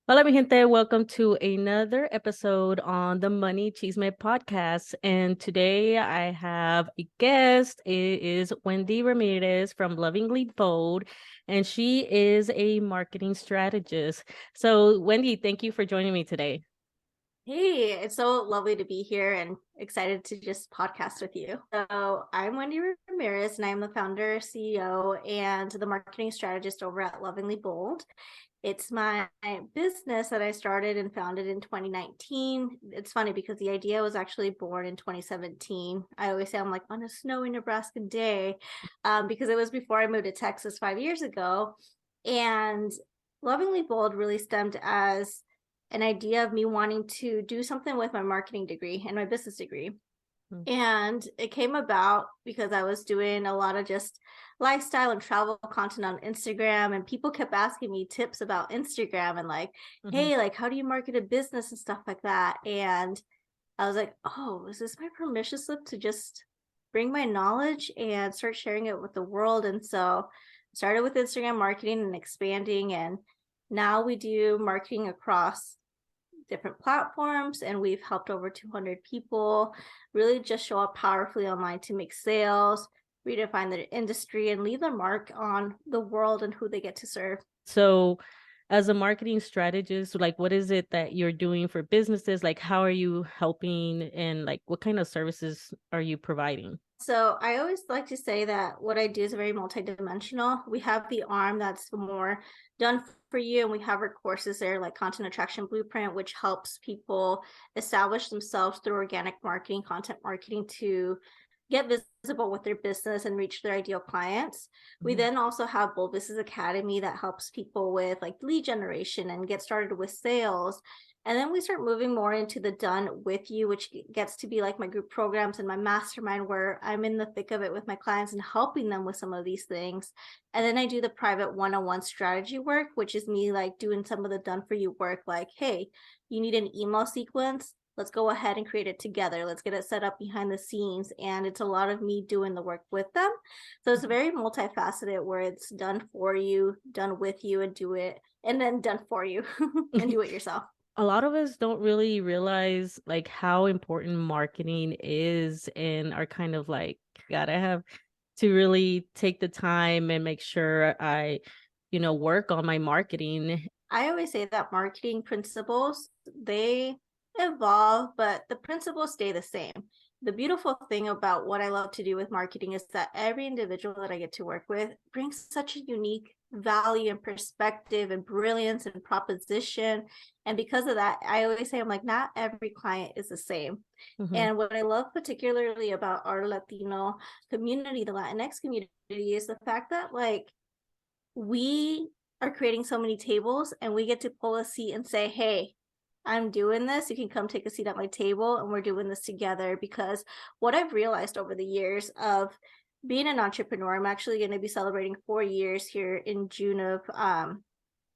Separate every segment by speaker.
Speaker 1: Hola, mi gente. Welcome to another episode on the Money Chisme podcast. And today I have a guest. It is Wendy Ramirez from Lovingly Bold, and she is a marketing strategist. So, Wendy, thank you for joining me today.
Speaker 2: Hey, it's so lovely to be here and excited to just podcast with you. So, I'm Wendy Ramirez, and I'm the founder, CEO, and the marketing strategist over at Lovingly Bold. It's my business that I started and founded in 2019. It's funny because the idea was actually born in 2017. I always say I'm like on a snowy Nebraska day because it was before I moved to Texas 5 years ago. And Lovingly Bold really stemmed as an idea of me wanting to do something with my marketing degree and my business degree.
Speaker 1: Mm.
Speaker 2: And it came about because I was doing a lot of just lifestyle and travel content on Instagram, and people kept asking me tips about Instagram and like,
Speaker 1: Mhm.
Speaker 2: hey, like, how do you market a business and stuff like that? And I was like, oh, is this my permission slip to just bring my knowledge and start sharing it with the world? And so I started with Instagram marketing and expanding, and now we do marketing across different platforms, and we've helped over 200 people really just show up powerfully online to make sales, redefine their industry, and leave their mark on the world and who they get to serve.
Speaker 1: So, as a marketing strategist, like, what is it that you're doing for businesses? Like, how are you helping, and like, what kind of services are you providing?
Speaker 2: So I always like to say that what I do is very multidimensional. We have the arm that's more done for you, and we have our courses there, like Content Attraction Blueprint, which helps people establish themselves through organic marketing, content marketing to get visible with their business and reach their ideal clients. We
Speaker 1: Mhm.
Speaker 2: then also have Bold Business Academy that helps people with like lead generation and get started with sales. And then we start moving more into the done with you, which gets to be like my group programs and my mastermind, where I'm in the thick of it with my clients and helping them with some of these things. And then I do the private one-on-one strategy work, which is me like doing some of the done for you work, like, hey, you need an email sequence. Let's go ahead and create it together. Let's get it set up behind the scenes. And it's a lot of me doing the work with them. So it's very multifaceted where it's done for you, done with you, and do it, and then done for you and do it yourself.
Speaker 1: A lot of us don't really realize like how important marketing is, and are kind of like, God, I have to really take the time and make sure I, work on my marketing.
Speaker 2: I always say that marketing principles, they evolve, but the principles stay the same. The beautiful thing about what I love to do with marketing is that every individual that I get to work with brings such a unique value and perspective and brilliance and proposition. And because of that, I always say, I'm like, not every client is the same.
Speaker 1: Mhm.
Speaker 2: And what I love particularly about our Latino community, the Latinx community, is the fact that like we are creating so many tables, and we get to pull a seat and say, hey, I'm doing this. You can come take a seat at my table, and we're doing this together. Because what I've realized over the years of being an entrepreneur, I'm actually going to be celebrating 4 years here in June of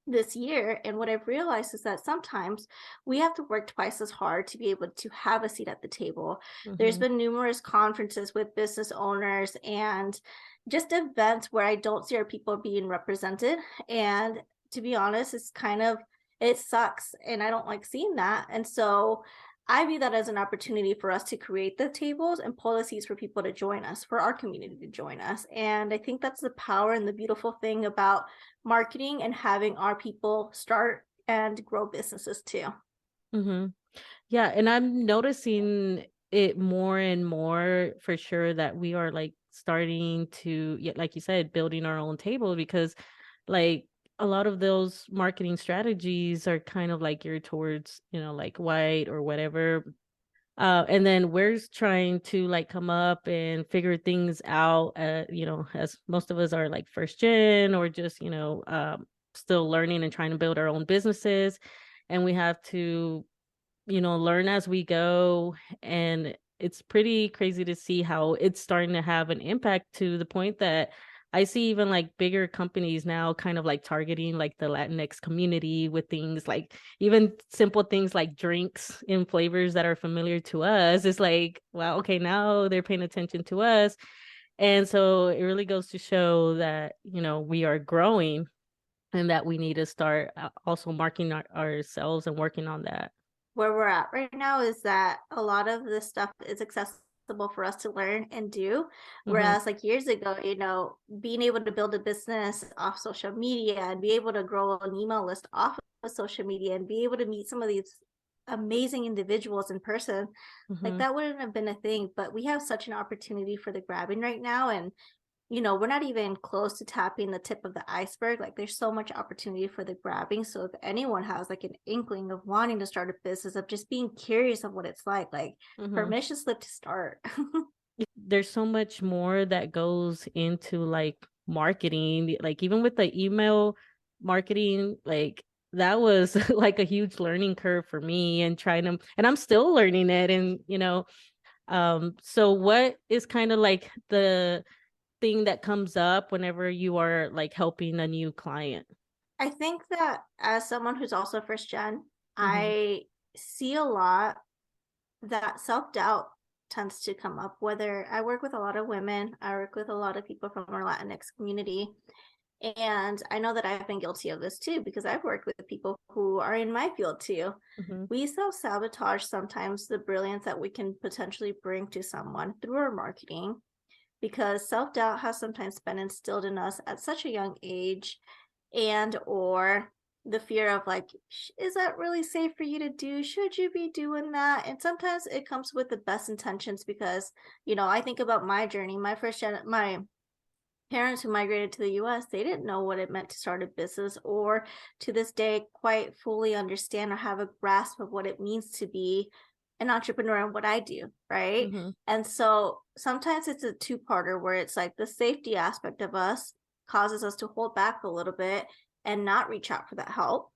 Speaker 2: this year. And what I've realized is that sometimes we have to work twice as hard to be able to have a seat at the table. There's
Speaker 1: Mhm.
Speaker 2: been numerous conferences with business owners and just events where I don't see our people being represented. And to be honest, it's kind of, it sucks. And I don't like seeing that. And so I view that as an opportunity for us to create the tables and pull the seats for people to join us, for our community to join us. And I think that's the power and the beautiful thing about marketing and having our people start and grow businesses too.
Speaker 1: Mhm. Yeah, and I'm noticing it more and more for sure that we are like starting to, yeah, like you said, building our own table, because like a lot of those marketing strategies are kind of like geared towards, like white or whatever. And then we're trying to like come up and figure things out, as most of us are like first gen, or just, still learning and trying to build our own businesses. And we have to, learn as we go. And it's pretty crazy to see how it's starting to have an impact, to the point that I see even like bigger companies now kind of like targeting like the Latinx community with things like even simple things like drinks in flavors that are familiar to us. It's like, wow, okay, now they're paying attention to us. And so it really goes to show that, we are growing. and that we need to start also marking ourselves and working on that.
Speaker 2: Where we're at right now is that a lot of this stuff is accessible for us to learn and do.
Speaker 1: Hmm.
Speaker 2: Whereas like years ago, being able to build a business off social media and be able to grow an email list off of social media and be able to meet some of these amazing individuals in person, like
Speaker 1: Hmm.
Speaker 2: that wouldn't have been a thing. But we have such an opportunity for the grabbing right now. And we're not even close to tapping the tip of the iceberg. Like there's so much opportunity for the grabbing. So if anyone has like an inkling of wanting to start a business, of just being curious of what it's like
Speaker 1: Hmm.
Speaker 2: permission slip to start.
Speaker 1: There's so much more that goes into like marketing, like even with the email marketing, like that was like a huge learning curve for me, and and I'm still learning it. And so what is kind of like the thing that comes up whenever you are like helping a new client?
Speaker 2: I think that as someone who's also first gen,
Speaker 1: Hmm.
Speaker 2: I see a lot that self doubt tends to come up. Whether I work with a lot of women, I work with a lot of people from our Latinx community. And I know that I've been guilty of this too, because I've worked with people who are in my field too.
Speaker 1: Hmm.
Speaker 2: We self sabotage sometimes the brilliance that we can potentially bring to someone through our marketing, because self doubt has sometimes been instilled in us at such a young age, and or the fear of like, is that really safe for you to do? Should you be doing that? And sometimes it comes with the best intentions, because I think about my journey. My parents who migrated to the US, they didn't know what it meant to start a business, or to this day quite fully understand or have a grasp of what it means to be an entrepreneur and what I do, right?
Speaker 1: Hmm.
Speaker 2: And so sometimes it's a two-parter, where it's like the safety aspect of us causes us to hold back a little bit and not reach out for that help.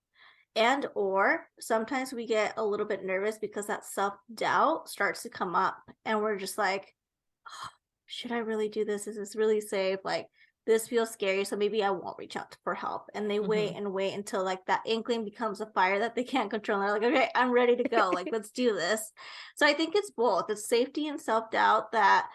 Speaker 2: And or sometimes we get a little bit nervous because that self-doubt starts to come up, and we're just like, should I really do this? Is this really safe? Like, this feels scary, so maybe I won't reach out for help. And they wait
Speaker 1: Hmm.
Speaker 2: and wait until like that inkling becomes a fire that they can't control. And they're like, okay, I'm ready to go. Like, let's do this. So I think it's both. It's safety and self doubt that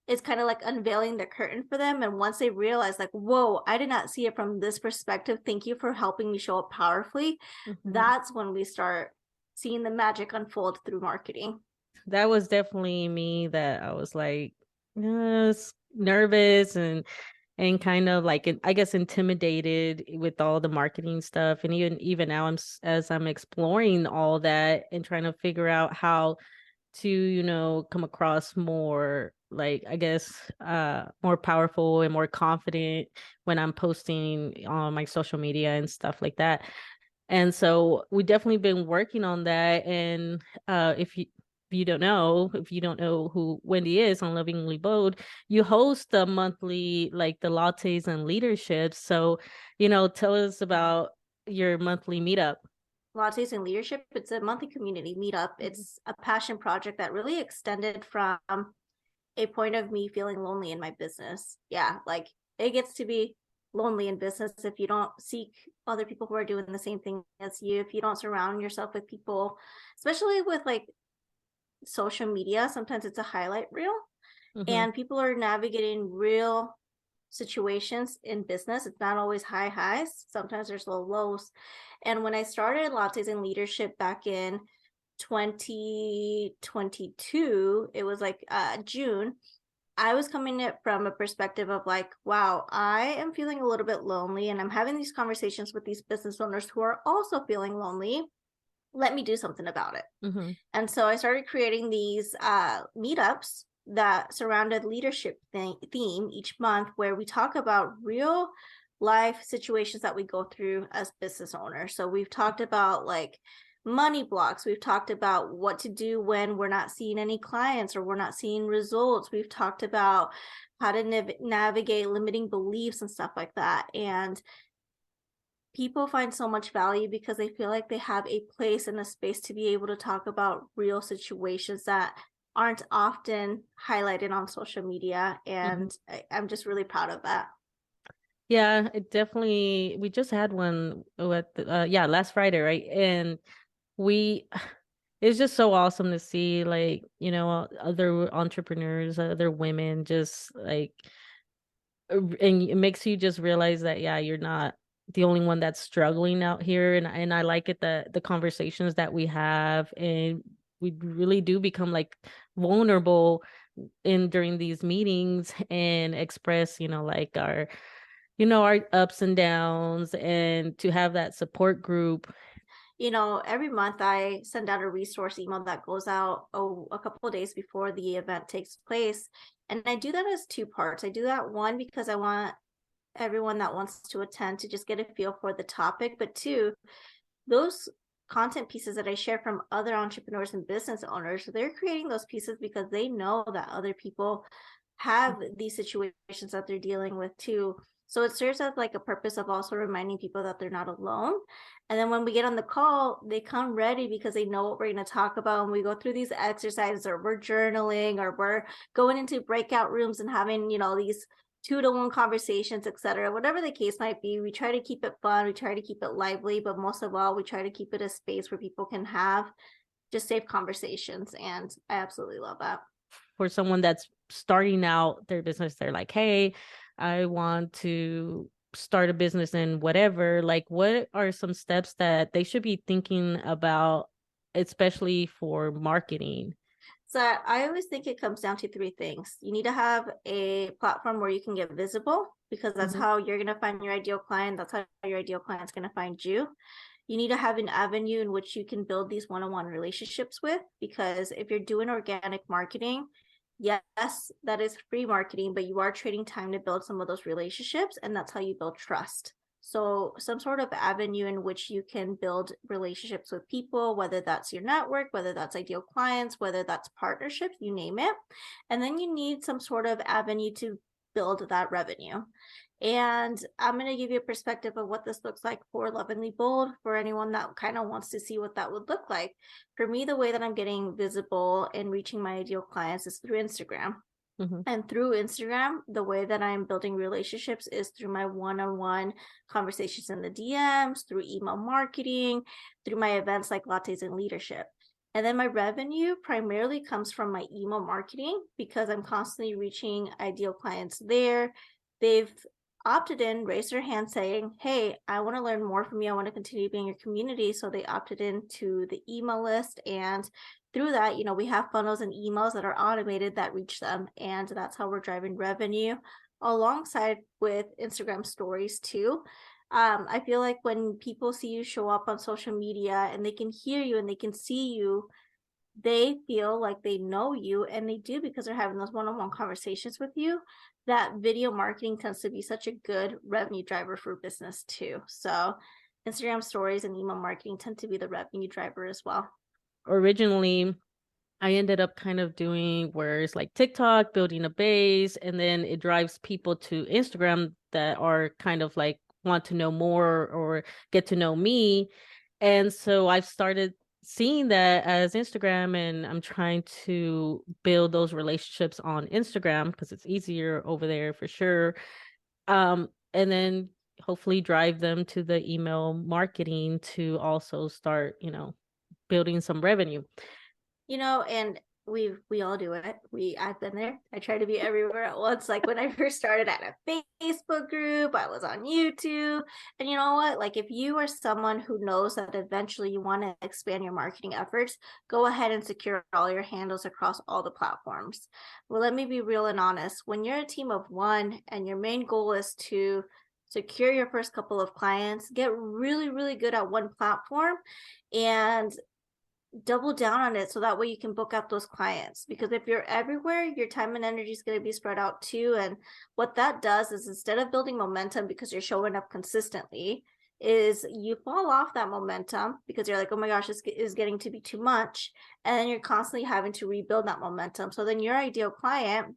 Speaker 2: is kind of like unveiling the curtain for them. And once they realize, like, whoa, I did not see it from this perspective. Thank you for helping me show up powerfully.
Speaker 1: Hmm.
Speaker 2: That's when we start seeing the magic unfold through marketing.
Speaker 1: That was definitely me, that I was like nervous and kind of like I guess intimidated with all the marketing stuff. And even now as I'm exploring all that and trying to figure out how to come across more, like, I guess more powerful and more confident when I'm posting on my social media and stuff like that. And so we definitely been working on that. And if you don't know who Wendy is on Lovingly Bold, you host a monthly, like, the lattes and leadership. So, tell us about your monthly meetup.
Speaker 2: Lattes and Leadership. It's a monthly community meetup. It's a passion project that really extended from a point of me feeling lonely in my business. Yeah, like it gets to be lonely in business if you don't seek other people who are doing the same thing as you, if you don't surround yourself with people, especially with like social media. Sometimes it's a highlight reel,
Speaker 1: Mm-hmm.
Speaker 2: and people are navigating real situations in business. It's not always high highs. Sometimes there's low lows. And when I started Lattes and Leadership back in 2022, it was like June. I was coming it from a perspective of like, wow, I am feeling a little bit lonely, and I'm having these conversations with these business owners who are also feeling lonely. Let me do something about it.
Speaker 1: Mm-hmm.
Speaker 2: And so I started creating these meetups that surrounded leadership theme each month, where we talk about real life situations that we go through as business owners. So we've talked about like money blocks. We've talked about what to do when we're not seeing any clients or we're not seeing results. We've talked about how to navigate limiting beliefs and stuff like that. And people find so much value because they feel like they have a place and a space to be able to talk about real situations that aren't often highlighted on social media.
Speaker 1: Mm-hmm.
Speaker 2: And I'm just really proud of that.
Speaker 1: Yeah, it definitely. We just had one yeah, last Friday, right? And we it's just so awesome to see, like, other entrepreneurs, other women, just like and it makes you just realize that, yeah, you're not. the only one that's struggling out here. And I like it that the conversations that we have, and we really do become like vulnerable in during these meetings and express, like our ups and downs, and to have that support group.
Speaker 2: Every month I send out a resource email that goes out a couple of days before the event takes place. And I do that as two parts. I do that one because I want everyone that wants to attend to just get a feel for the topic, but two, those content pieces that I share from other entrepreneurs and business owners, they're creating those pieces because they know that other people have these situations that they're dealing with too. So it serves as like a purpose of also reminding people that they're not alone. And then when we get on the call, they come ready because they know what we're going to talk about. And we go through these exercises, or we're journaling, or we're going into breakout rooms and having, these 2-to-1 conversations, etc. Whatever the case might be, we try to keep it fun. We try to keep it lively, but most of all, we try to keep it a space where people can have just safe conversations. And I absolutely love that.
Speaker 1: For someone that's starting out their business, they're like, hey, I want to start a business and whatever, like what are some steps that they should be thinking about, especially for marketing?
Speaker 2: So I always think it comes down to three things. You need to have a platform where you can get visible, because that's
Speaker 1: Mm-hmm.
Speaker 2: how you're going to find your ideal client. That's how your ideal client's going to find you. You need to have an avenue in which you can build these one-on-one relationships with, because if you're doing organic marketing, yes, that is free marketing, but you are trading time to build some of those relationships, and that's how you build trust. So some sort of avenue in which you can build relationships with people, whether that's your network, whether that's ideal clients, whether that's partnerships, you name it. And then you need some sort of avenue to build that revenue. And I'm going to give you a perspective of what this looks like for Lovingly Bold, for anyone that kind of wants to see what that would look like. For me, the way that I'm getting visible and reaching my ideal clients is through Instagram.
Speaker 1: Mm-hmm.
Speaker 2: And through Instagram, the way that I'm building relationships is through my one-on-one conversations in the DMs, through email marketing, through my events like Lattes and Leadership. And then my revenue primarily comes from my email marketing, because I'm constantly reaching ideal clients there. They've opted in, raised their hand saying, hey, I want to learn more from you. I want to continue being your community. So they opted into the email list, and through that, we have funnels and emails that are automated that reach them. And that's how we're driving revenue alongside with Instagram stories too. I feel like when people see you show up on social media and they can hear you and they can see you, they feel like they know you, and they do, because they're having those one-on-one conversations with you. That video marketing tends to be such a good revenue driver for business too. So Instagram stories and email marketing tend to be the revenue driver as well.
Speaker 1: Originally, I ended up kind of doing where it's like TikTok, building a base, and then it drives people to Instagram that are kind of like want to know more or get to know me. And so I've started seeing that as Instagram, and I'm trying to build those relationships on Instagram because it's easier over there for sure. And then hopefully drive them to the email marketing to also start, building some revenue.
Speaker 2: And we all do it. I've been there. I try to be everywhere at once. Like when I first started at a Facebook group, I was on YouTube. And you know what? Like if you are someone who knows that eventually you want to expand your marketing efforts, go ahead and secure all your handles across all the platforms. Well, let me be real and honest. When you're a team of one and your main goal is to secure your first couple of clients, get really, really good at one platform and double down on it, so that way you can book out those clients. Because if you're everywhere, your time and energy is going to be spread out too. And what that does is, instead of building momentum because you're showing up consistently, is you fall off that momentum because you're like, oh my gosh, this is getting to be too much. And then you're constantly having to rebuild that momentum. So then your ideal client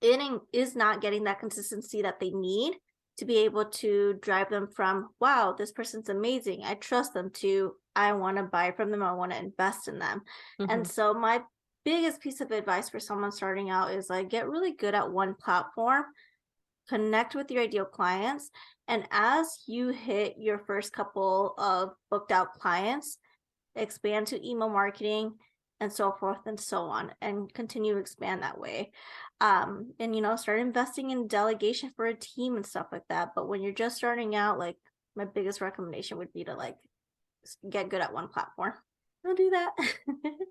Speaker 2: is not getting that consistency that they need to be able to drive them from, wow, this person's amazing, I trust them, to, I want to buy from them, I want to invest in them.
Speaker 1: Mm-hmm.
Speaker 2: And so my biggest piece of advice for someone starting out is like, get really good at one platform, connect with your ideal clients, and as you hit your first couple of booked out clients, expand to email marketing and so forth and so on, and continue to expand that way. And start investing in delegation for a team and stuff like that. But when you're just starting out, like, my biggest recommendation would be to like get good at one platform. Don't do that.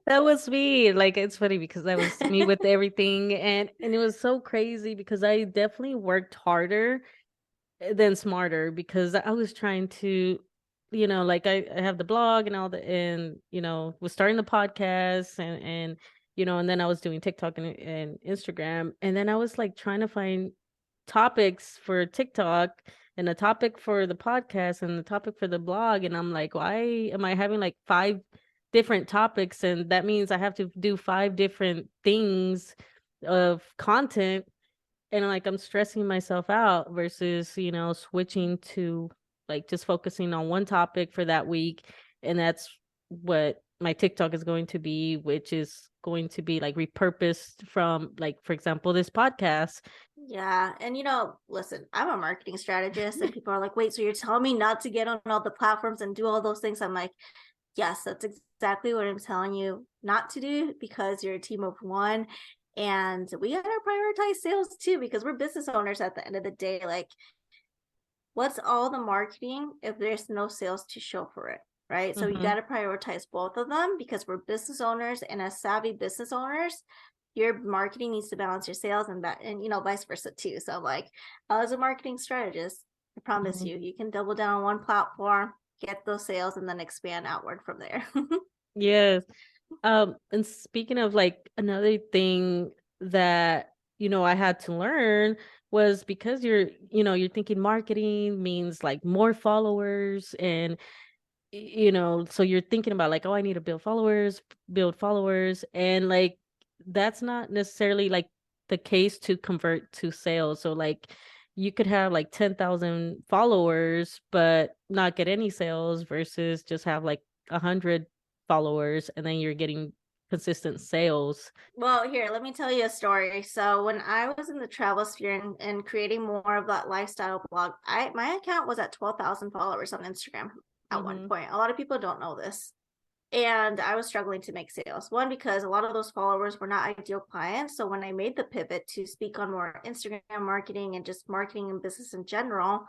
Speaker 1: That was me. Like, it's funny because that was me with everything, and it was so crazy because I definitely worked harder than smarter because I was trying to, like I have the blog and all the, and was starting the podcast, and then I was doing TikTok and Instagram, and then I was like trying to find topics for TikTok and a topic for the podcast and the topic for the blog, and I'm like, why am I having like five different topics, and that means I have to do five different things of content, and like I'm stressing myself out versus switching to like just focusing on one topic for that week, and that's what my TikTok is going to be, which is going to be like repurposed from, like, for example, this podcast.
Speaker 2: Yeah. And listen, I'm a marketing strategist, and people are like, wait, so you're telling me not to get on all the platforms and do all those things? I'm like, yes, that's exactly what I'm telling you not to do, because you're a team of one. And we got to prioritize sales too, because we're business owners at the end of the day. Like, what's all the marketing if there's no sales to show for it? Right. So you got to prioritize both of them, because we're business owners, and as savvy business owners, your marketing needs to balance your sales, and that, and vice versa too. So like, as a marketing strategist, I promise you can double down on one platform, get those sales, and then expand outward from there.
Speaker 1: Yes. And speaking of, like, another thing that, I had to learn was because you're thinking marketing means like more followers, and so you're thinking about like, oh, I need to build followers, and like that's not necessarily like the case to convert to sales. So like you could have like 10,000 followers but not get any sales versus just have like 100 followers and then you're getting consistent sales.
Speaker 2: Well, here, let me tell you a story. So when I was in the travel sphere and creating more of that lifestyle blog, my account was at 12,000 followers on Instagram at one point. A lot of people don't know this. And I was struggling to make sales. One, because a lot of those followers were not ideal clients. So when I made the pivot to speak on more Instagram marketing and just marketing and business in general,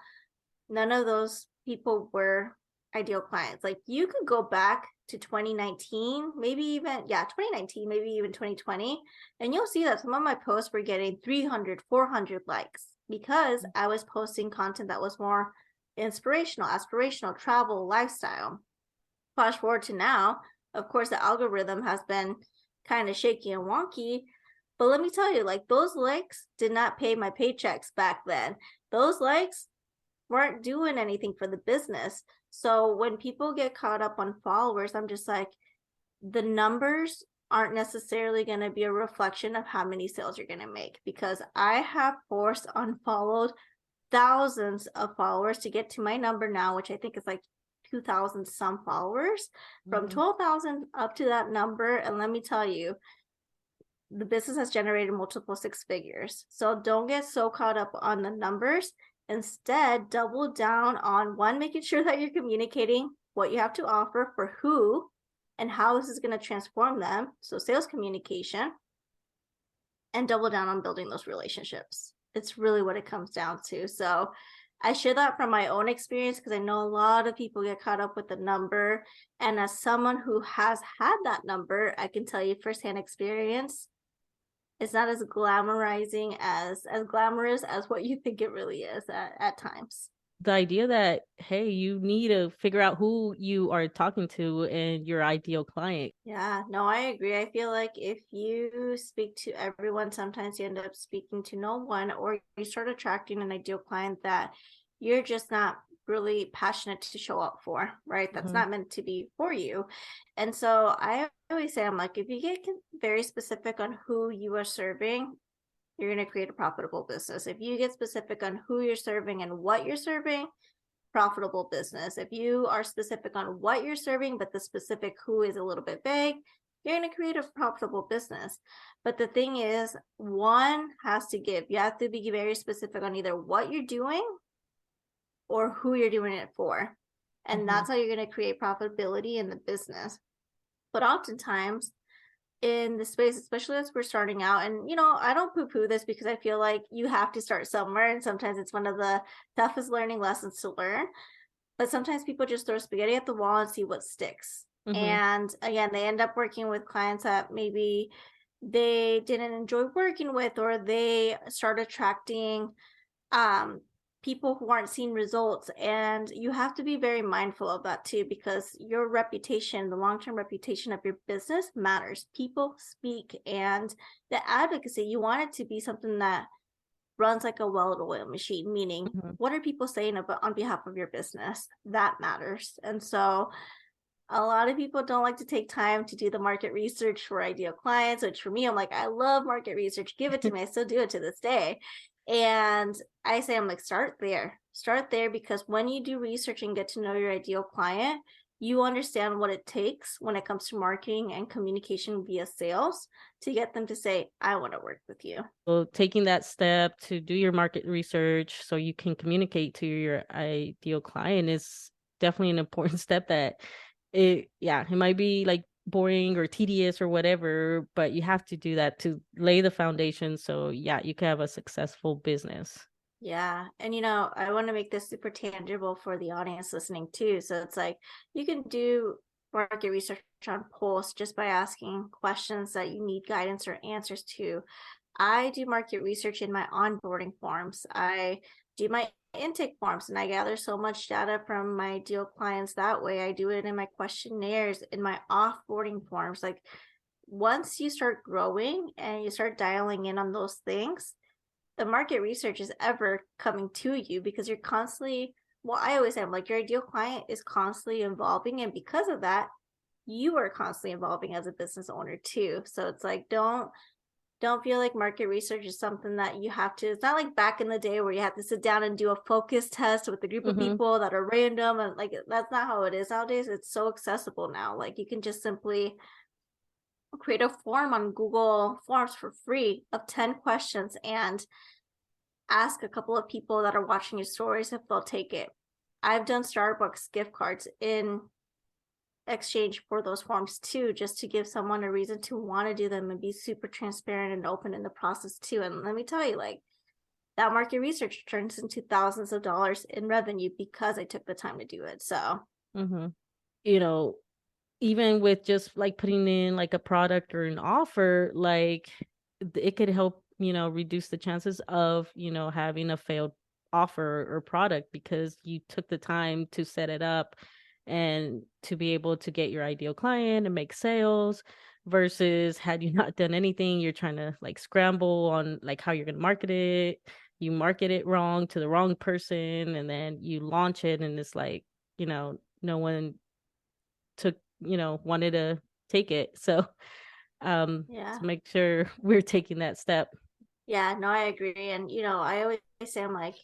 Speaker 2: none of those people were ideal clients. Like, you could go back to 2019, maybe even 2019, maybe even 2020, and you'll see that some of my posts were getting 300, 400 likes, because I was posting content that was more inspirational, aspirational, travel, lifestyle. Flash forward to now, of course, the algorithm has been kind of shaky and wonky, but let me tell you, like, those likes did not pay my paychecks back then. Those likes weren't doing anything for the business. So when people get caught up on followers, I'm just like, the numbers aren't necessarily going to be a reflection of how many sales you're going to make, because I have forced unfollowed thousands of followers to get to my number now, which I think is like 2,000 some followers, from 12,000 up to that number. And let me tell you, the business has generated multiple six figures. So don't get so caught up on the numbers. Instead, double down on, one, making sure that you're communicating what you have to offer, for who and how this is going to transform them. So sales communication, and double down on building those relationships. It's really what it comes down to. So I share that from my own experience, because I know a lot of people get caught up with the number. And as someone who has had that number, I can tell you firsthand experience, it's not as glamorizing as glamorous as what you think it really is at times.
Speaker 1: The idea that, hey, you need to figure out who you are talking to and your ideal client.
Speaker 2: Yeah, no, I agree. I feel like if you speak to everyone, sometimes you end up speaking to no one, or you start attracting an ideal client that you're just not really passionate to show up for, right? That's not meant to be for you. And so I always say, I'm like, if you get very specific on who you are serving, you're going to create a profitable business. If you get specific on who you're serving and what you're serving, profitable business. If you are specific on what you're serving, but the specific who is a little bit vague, you're going to create a profitable business. But the thing is, one has to give. You have to be very specific on either what you're doing or who you're doing it for. And that's how you're going to create profitability in the business. But oftentimes in the space, especially as we're starting out, and I don't poo-poo this, because I feel like you have to start somewhere, and sometimes it's one of the toughest learning lessons to learn. But sometimes people just throw spaghetti at the wall and see what sticks.
Speaker 1: Mm-hmm.
Speaker 2: And again, they end up working with clients that maybe they didn't enjoy working with, or they start attracting um people who aren't seeing results. And you have to be very mindful of that too, because your reputation, the long-term reputation of your business matters. People speak, and the advocacy, you want it to be something that runs like a well-oiled machine, meaning
Speaker 1: Mm-hmm.
Speaker 2: what are people saying about on behalf of your business? That matters. And so a lot of people don't like to take time to do the market research for ideal clients, which for me, I'm like, I love market research. Give it to me. I still do it to this day. And I say, I'm like, start there. Start there, because when you do research and get to know your ideal client, you understand what it takes when it comes to marketing and communication via sales to get them to say, I want to work with you.
Speaker 1: So taking that step to do your market research so you can communicate to your ideal client is definitely an important step that it might be like boring or tedious or whatever, but you have to do that to lay the foundation so yeah, you can have a successful business.
Speaker 2: Yeah. And I want to make this super tangible for the audience listening too. So it's like you can do market research on posts just by asking questions that you need guidance or answers to. I do market research in my onboarding forms. I do my intake forms, and I gather so much data from my ideal clients that way. I do it in my questionnaires, in my offboarding forms. Like once you start growing and you start dialing in on those things, the market research is ever coming to you, because you're constantly, well, I always say, I'm like, your ideal client is constantly evolving. And because of that, you are constantly evolving as a business owner too. So it's like, don't feel like market research is something that you have to, it's not like back in the day where you have to sit down and do a focus test with a group of
Speaker 1: Mm-hmm.
Speaker 2: people that are random. And like, that's not how it is nowadays. It's so accessible now. Like you can just simply create a form on Google Forms for free of 10 questions and ask a couple of people that are watching your stories if they'll take it. I've done Starbucks gift cards in exchange for those forms too, just to give someone a reason to want to do them and be super transparent and open in the process too. And let me tell you, like, that market research turns into thousands of dollars in revenue because I took the time to do it. So
Speaker 1: Mm-hmm. You know, even with just like putting in like a product or an offer, like it could help, reduce the chances of, having a failed offer or product because you took the time to set it up and to be able to get your ideal client and make sales versus had you not done anything, you're trying to like scramble on like how you're going to market it. You market it wrong to the wrong person and then you launch it and it's like, no one took wanted to take it, so
Speaker 2: yeah.
Speaker 1: to make sure we're taking that step.
Speaker 2: Yeah, no, I agree. And I always say, I'm like,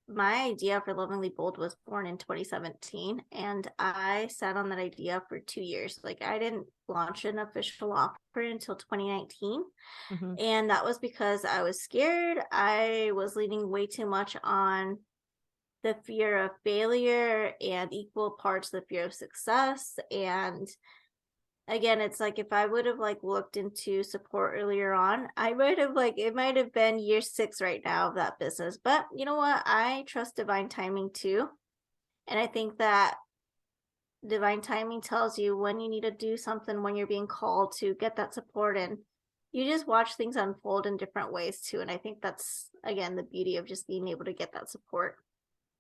Speaker 2: my idea for Lovingly Bold was born in 2017, and I sat on that idea for 2 years. Like I didn't launch an official offer until 2019.
Speaker 1: Hmm.
Speaker 2: And that was because I was scared. I was leaning way too much on the fear of failure and equal parts the fear of success. And again, it's like if I would have like looked into support earlier on, I might have like it might have been year 6 right now of that business. But you know what? I trust divine timing too. And I think that divine timing tells you when you need to do something, when you're being called to get that support, and you just watch things unfold in different ways too. And I think that's again the beauty of just being able to get that support.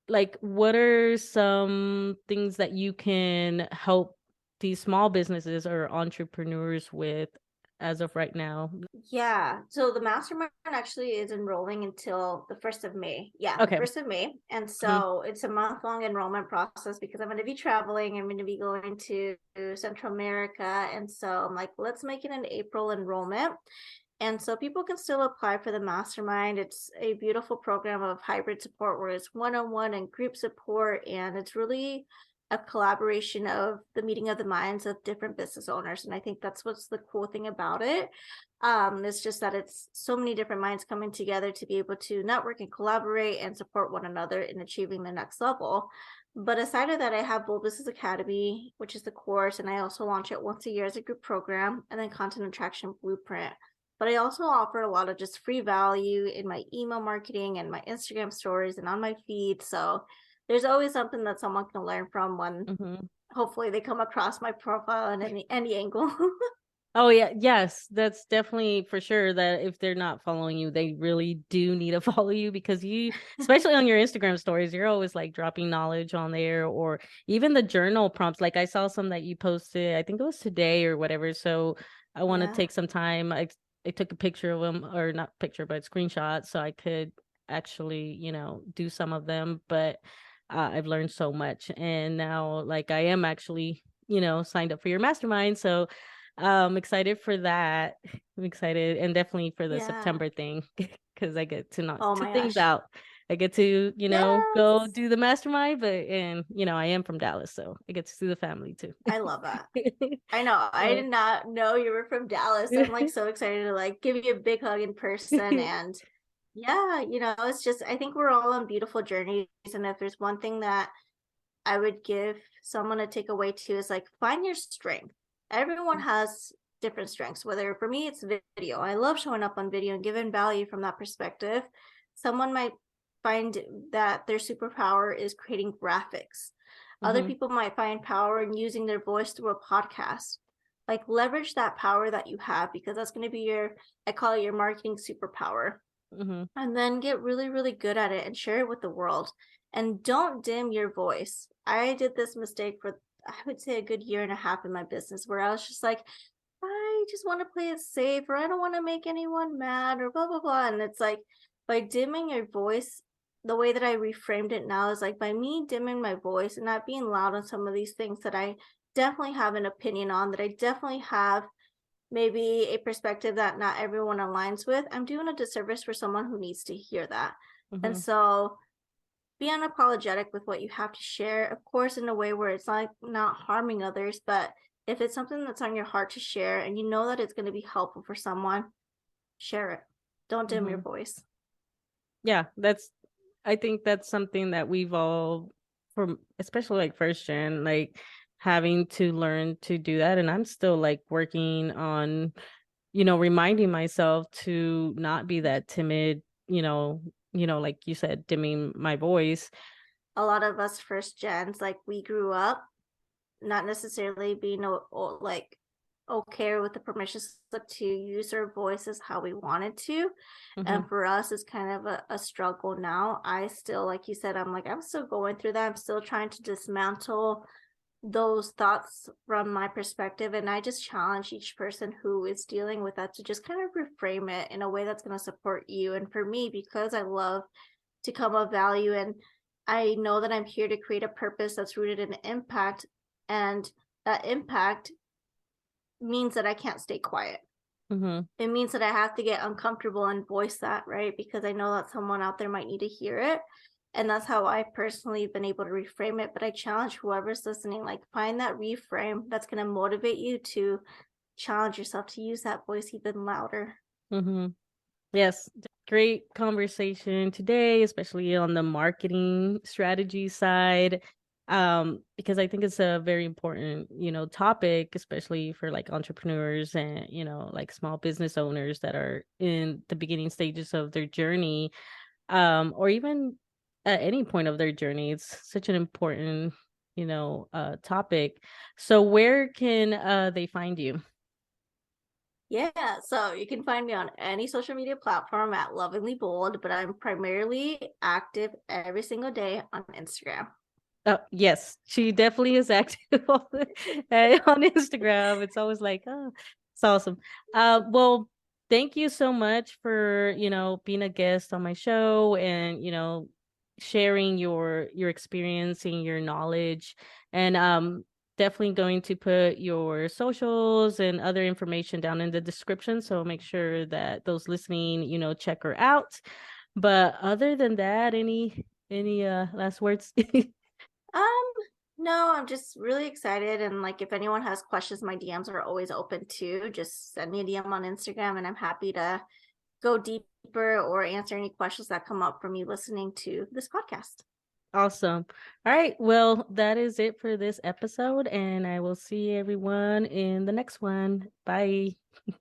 Speaker 1: Like what are some things that you can help these small businesses or entrepreneurs with as of right now?
Speaker 2: Yeah. So the mastermind actually is enrolling until the 1st of May. Yeah, the
Speaker 1: Okay.
Speaker 2: 1st of May. And
Speaker 1: Hmm.
Speaker 2: so it's a month-long enrollment process because I'm going to be traveling. I'm going to be going to Central America. And so I'm like, let's make it an April enrollment. And so people can still apply for the mastermind. It's a beautiful program of hybrid support where it's one-on-one and group support. And it's really a collaboration of the meeting of the minds of different business owners. And I think that's what's the cool thing about it. It's just that it's so many different minds coming together to be able to network and collaborate and support one another in achieving the next level. But aside of that, I have Bold Business Academy, which is the course, and I also launch it once a year as a group program, and then Content Attraction Blueprint. But I also offer a lot of just free value in my email marketing and my Instagram stories and on my feed. So there's always something that someone can learn from when
Speaker 1: Mhm.
Speaker 2: hopefully they come across my profile in any angle.
Speaker 1: Oh yeah, yes, that's definitely for sure that if they're not following you, they really do need to follow you because you, especially on your Instagram stories, you're always like dropping knowledge on there or even the journal prompts. Like I saw some that you posted, I think it was today or whatever. So I want to
Speaker 2: Yeah.
Speaker 1: take some time. I took a picture of them or not picture, but screenshot so I could actually, do some of them. But I've learned so much and now like I am actually, signed up for your mastermind. So excited for that. I'm excited and definitely for the
Speaker 2: Yeah.
Speaker 1: September thing because I get to knock
Speaker 2: Oh
Speaker 1: two
Speaker 2: my
Speaker 1: things
Speaker 2: gosh.
Speaker 1: out. I get to, go
Speaker 2: Yes.
Speaker 1: do the mastermind, but and I am from Dallas, so I get to see the family too.
Speaker 2: I love that. I know. I
Speaker 1: Uh,
Speaker 2: did not know you were from Dallas. I'm like so excited to like give you a big hug in person. And yeah, it's just I think we're all on beautiful journeys. And if there's one thing that I would give someone to take away too is like find your strength. Everyone has different strengths. Whether for me it's video. I love showing up on video and giving value from that perspective. Someone might find that their superpower is creating graphics. Other
Speaker 1: mhm,
Speaker 2: people might find power in using their voice through a podcast. Like leverage that power that you have because that's going to be your, I call it your marketing superpower.
Speaker 1: mhm,
Speaker 2: And then get really, really good at it and share it with the world. And don't dim your voice. I did this mistake for, I would say, a good year and a half in my business where I was just like, I just want to play it safe or I don't want to make anyone mad or blah, blah, blah. And it's like by dimming your voice, the way that I reframed it now is like by me dimming my voice and not being loud on some of these things that I definitely have an opinion on, that I definitely have maybe a perspective that not everyone aligns with, I'm doing a disservice for someone who needs to hear that. And
Speaker 1: mhm,
Speaker 2: so be unapologetic with what you have to share, of course, in a way where it's not harming others, but if it's something that's on your heart to share and you know that it's going to be helpful for someone, share it. Don't dim your
Speaker 1: mhm.
Speaker 2: voice.
Speaker 1: Yeah, I think that's something that we've all from especially like first gen, like having to learn to do that. And I'm still like working on, reminding myself to not be that timid, like you said, dimming my voice.
Speaker 2: A lot of us first gens, like we grew up not necessarily being like okay with the permission slip to use our voices how we wanted to.
Speaker 1: Mm-hmm.
Speaker 2: And for us, it's kind of a struggle now. I still, like you said, I'm still going through that. I'm still trying to dismantle those thoughts from my perspective. And I just challenge each person who is dealing with that to just kind of reframe it in a way that's going to support you. And for me, because I love to come of value and I know that I'm here to create a purpose that's rooted in impact, and that impact means that I can't stay quiet.
Speaker 1: Mm-hmm.
Speaker 2: It means that I have to get uncomfortable and voice that, right? Because I know that someone out there might need to hear it. And that's how I personally have been able to reframe it. But I challenge whoever's listening, like find that reframe that's going to motivate you to challenge yourself to use that voice even louder.
Speaker 1: Mm-hmm. Yes, great conversation today, especially on the marketing strategy side. Because I think it's a very important, topic, especially for like entrepreneurs and, like small business owners that are in the beginning stages of their journey, or even at any point of their journey. It's such an important, topic. So where can they find you?
Speaker 2: Yeah, so you can find me on any social media platform at Lovingly Bold, but I'm primarily active every single day on Instagram.
Speaker 1: Oh, yes, she definitely is active on Instagram. It's always like, oh, it's awesome. Well, thank you so much for, being a guest on my show and, sharing your experience and your knowledge. And definitely going to put your socials and other information down in the description. So make sure that those listening, check her out. But other than that, any last words?
Speaker 2: Um, no, I'm just really excited. And like, if anyone has questions, my DMs are always open too. Just send me a DM on Instagram and I'm happy to go deeper or answer any questions that come up from you listening to this podcast.
Speaker 1: Awesome. All right. Well, that is it for this episode, and I will see everyone in the next one. Bye.